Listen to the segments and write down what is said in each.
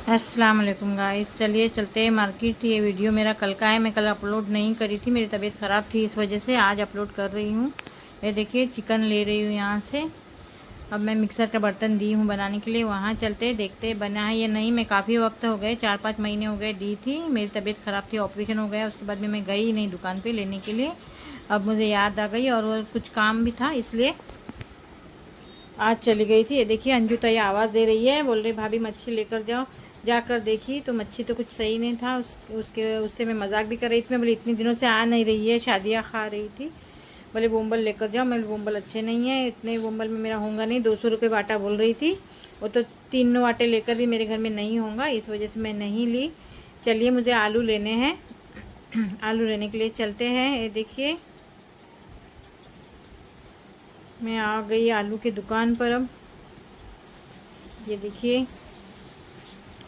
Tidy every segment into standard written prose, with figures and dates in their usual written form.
अस्सलाम वालेकुम गाइस, चलिए चलते हैं मार्केट। ये वीडियो मेरा कल का है, मैं कल अपलोड नहीं करी थी, मेरी तबीयत ख़राब थी, इस वजह से आज अपलोड कर रही हूँ। ये देखिए चिकन ले रही हूँ यहाँ से। अब मैं मिक्सर का बर्तन दी हूँ बनाने के लिए, वहाँ चलते देखते बना है या नहीं। मैं काफ़ी वक्त हो गए, 4-5 महीने हो गए दी थी, मेरी तबीयत ख़राब थी, ऑपरेशन हो गया, उसके बाद में मैं गई नहीं दुकान पर लेने के लिए। अब मुझे याद आ गई और वो कुछ काम भी था, इसलिए आज चली गई थी। ये देखिए अंजू तो ये आवाज़ दे रही है, बोल रही भाभी मच्छी लेकर जाओ। जाकर देखी तो मच्छी तो कुछ सही नहीं था। उससे मैं मजाक भी कर रही थी। मैं बोली इतनी दिनों से आ नहीं रही है, शादियाँ खा रही थी। बोले बोम्बल लेकर जाओ। मैं बोम्बल अच्छे नहीं है, इतने बोम्बल में मेरा होगा नहीं। 200 रुपये बाटा बोल रही थी, वो तो 3 वाटे लेकर भी मेरे घर में नहीं होगा, इस वजह से मैं नहीं ली। चलिए मुझे आलू लेने हैं आलू लेने के लिए चलते हैं। ये देखिए मैं आ गई आलू की दुकान पर। अब ये देखिए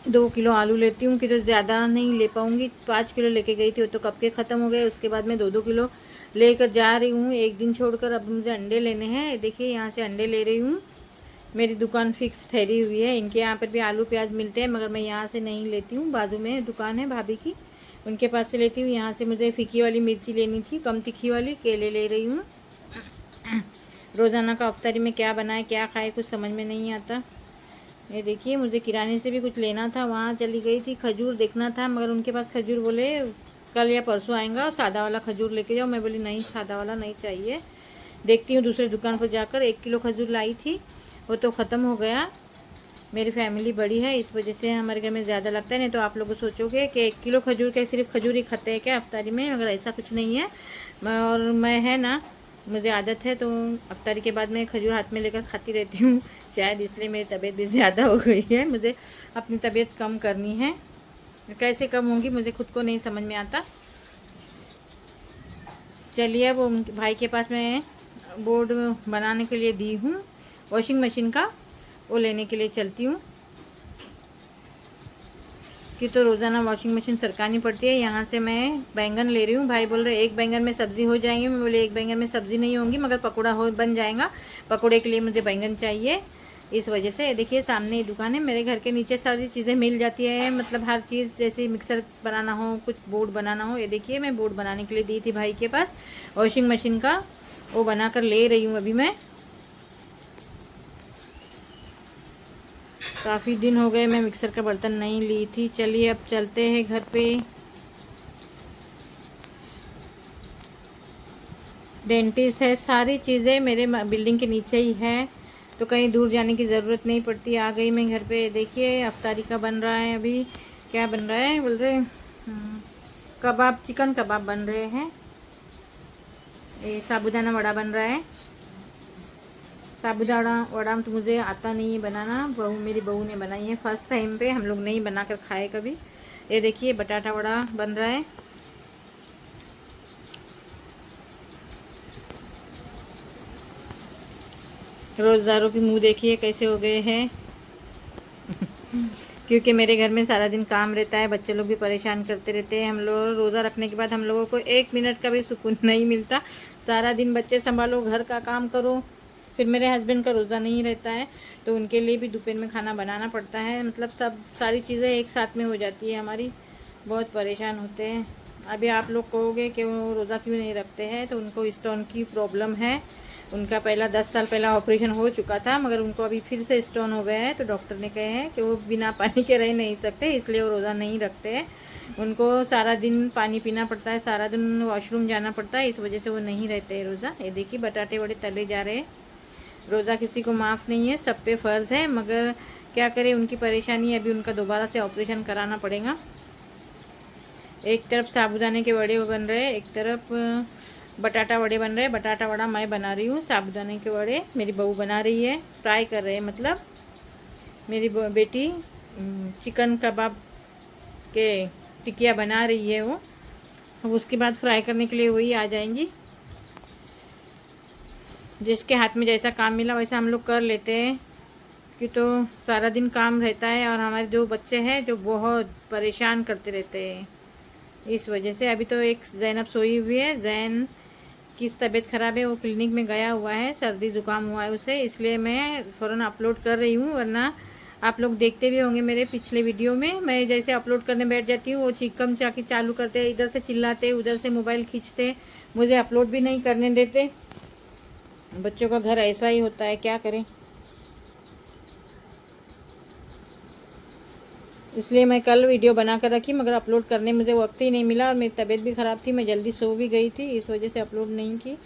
2 किलो आलू लेती हूँ कि तो ज़्यादा नहीं ले पाऊँगी। 5 किलो लेके गई थी, वो तो कब के ख़त्म हो गए। उसके बाद मैं 2-2 किलो लेकर जा रही हूँ, एक दिन छोड़कर। अब मुझे अंडे लेने हैं। देखिए यहाँ से अंडे ले रही हूँ। मेरी दुकान फिक्स ठहरी हुई है, इनके यहाँ पर भी आलू प्याज मिलते हैं, मगर मैं यहाँ से नहीं लेती हूँ। बाजू में दुकान है भाभी की, उनके पास से लेती हूँ। यहाँ से मुझे फीकी वाली मिर्ची लेनी थी, कम तीखी वाली। केले ले रही हूँ। रोज़ाना का अफ्तारी में क्या बनाए क्या खाए कुछ समझ में नहीं आता। ये देखिए मुझे किराने से भी कुछ लेना था, वहाँ चली गई थी। खजूर देखना था, मगर उनके पास खजूर बोले कल या परसों आएगा, सादा वाला खजूर लेके जाओ। मैं बोली नहीं, सादा वाला नहीं चाहिए, देखती हूँ दूसरे दुकान पर जाकर। 1 किलो खजूर लाई थी, वो तो ख़त्म हो गया। मेरी फैमिली बड़ी है, इस वजह से हमारे घर में ज़्यादा लगता है। नहीं तो आप लोग सोचोगे कि 1 किलो खजूर के सिर्फ खजूर ही खाते हैं क्या अफ्तारी में, मगर ऐसा कुछ नहीं है। और मैं है ना, मुझे आदत है, तो अफ्तारी के बाद मैं खजूर हाथ में लेकर खाती रहती हूँ। शायद इसलिए मेरी तबीयत भी ज़्यादा हो गई है। मुझे अपनी तबीयत कम करनी है, कैसे कम होंगी मुझे खुद को नहीं समझ में आता। चलिए अब भाई के पास मैं बोर्ड बनाने के लिए दी हूँ, वॉशिंग मशीन का, वो लेने के लिए चलती हूँ कि तो रोज़ाना वॉशिंग मशीन सरकानी पड़ती है। यहाँ से मैं बैंगन ले रही हूँ। भाई बोल रहे एक बैंगन में सब्ज़ी हो जाएंगी। मैं बोले एक बैंगन में सब्ज़ी नहीं होंगी, मगर पकौड़ा हो बन जाएगा। पकौड़े के लिए मुझे बैंगन चाहिए, इस वजह से। देखिए सामने ही दुकान है, मेरे घर के नीचे सारी चीज़ें मिल जाती है, मतलब हर चीज़, जैसे मिक्सर बनाना हो, कुछ बोर्ड बनाना हो। ये देखिए मैं बोर्ड बनाने के लिए दी थी भाई के पास वॉशिंग मशीन का, वो बना कर ले रही हूँ अभी मैं। काफ़ी दिन हो गए मैं मिक्सर का बर्तन नहीं ली थी। चलिए अब चलते हैं घर पे। डेंटिस्ट है, सारी चीज़ें मेरे बिल्डिंग के नीचे ही है, तो कहीं दूर जाने की ज़रूरत नहीं पड़ती। आ गई मैं घर पे। देखिए अफ्तारी का बन रहा है अभी। क्या बन रहा है बोल रहे, कबाब, चिकन कबाब बन रहे हैं। ये साबूदाना वड़ा बन रहा है। साबूदाना वड़ा तो मुझे आता नहीं है बनाना, मेरी बहू ने बनाई है फर्स्ट टाइम पे, हम लोग नहीं बना कर खाए कभी। ये देखिए बटाटा वड़ा बन रहा है। रोज़दारों की मुंह देखिए कैसे हो गए हैं क्योंकि मेरे घर में सारा दिन काम रहता है, बच्चे लोग भी परेशान करते रहते हैं। हम लोग रोज़ा रखने के बाद हम लोगों को 1 मिनट का भी सुकून नहीं मिलता। सारा दिन बच्चे संभालो, घर का काम करो। फिर मेरे हस्बैंड का रोज़ा नहीं रहता है, तो उनके लिए भी दोपहर में खाना बनाना पड़ता है। मतलब सब सारी चीज़ें एक साथ में हो जाती है हमारी, बहुत परेशान होते हैं। अभी आप लोग कहोगे कि वो रोज़ा क्यों नहीं रखते हैं, तो उनको स्टोन की प्रॉब्लम है। उनका पहला 10 साल पहला ऑपरेशन हो चुका था, मगर उनको अभी फिर से स्टोन हो गया है, तो डॉक्टर ने कहे हैं कि वो बिना पानी के रह नहीं सकते, इसलिए वो रोज़ा नहीं रखते हैं। उनको सारा दिन पानी पीना पड़ता है, सारा दिन वॉशरूम जाना पड़ता है, इस वजह से वो नहीं रहते हैं रोज़ा। ये देखिए बटाटे बड़े तले जा रहे हैं। रोज़ा किसी को माफ़ नहीं है, सब पे फ़र्ज़ है, मगर क्या करें, उनकी परेशानी है। अभी उनका दोबारा से ऑपरेशन कराना पड़ेगा। एक तरफ साबूदाने के वड़े बन रहे हैं, एक तरफ बटाटा वड़े बन रहे हैं। बटाटा वड़ा मैं बना रही हूँ, साबूदाने के वड़े मेरी बहू बना रही है, फ्राई कर रहे हैं। मतलब मेरी बेटी चिकन कबाब के टिकिया बना रही है वो। अब उसके बाद फ्राई करने के लिए वही आ जाएंगी। जिसके हाथ में जैसा काम मिला वैसा हम लोग कर लेते हैं, कि तो सारा दिन काम रहता है। और हमारे 2 बच्चे हैं जो बहुत परेशान करते रहते हैं, इस वजह से। अभी तो एक जैनब सोई हुई है। जैन की तबीयत ख़राब है, वो क्लिनिक में गया हुआ है, सर्दी ज़ुकाम हुआ है उसे, इसलिए मैं फ़ौरन अपलोड कर रही हूँ, वरना आप लोग देखते भी होंगे मेरे पिछले वीडियो में, मैं जैसे अपलोड करने बैठ जाती हूँ वो चिकम चाकी चालू करते हैं, इधर से चिल्लाते, उधर से मोबाइल खींचते, मुझे अपलोड भी नहीं करने देते। बच्चों का घर ऐसा ही होता है, क्या करें। इसलिए मैं कल वीडियो बना कर रखी, मगर अपलोड करने मुझे वक्त ही नहीं मिला और मेरी तबीयत भी ख़राब थी, मैं जल्दी सो भी गई थी, इस वजह से अपलोड नहीं की।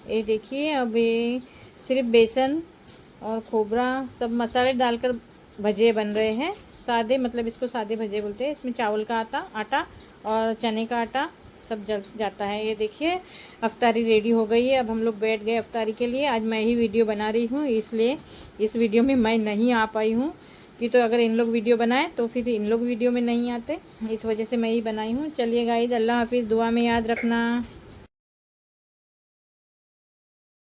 ये देखिए अब ये सिर्फ बेसन और खोबरा सब मसाले डालकर भजे बन रहे हैं, सादे, मतलब इसको सादे भजे बोलते हैं। इसमें चावल का आटा और चने का आटा सब जल जाता है। ये देखिए अफ्तारी रेडी हो गई है, अब हम लोग बैठ गए अफ्तारी के लिए। आज मैं ही वीडियो बना रही हूँ, इसलिए इस वीडियो में मैं नहीं आ पाई हूँ कि तो अगर इन लोग वीडियो बनाए तो फिर इन लोग वीडियो में नहीं आते, इस वजह से मैं ही बनाई हूँ। चलिए गाइस, अल्लाह हाफिज़, दुआ में याद रखना।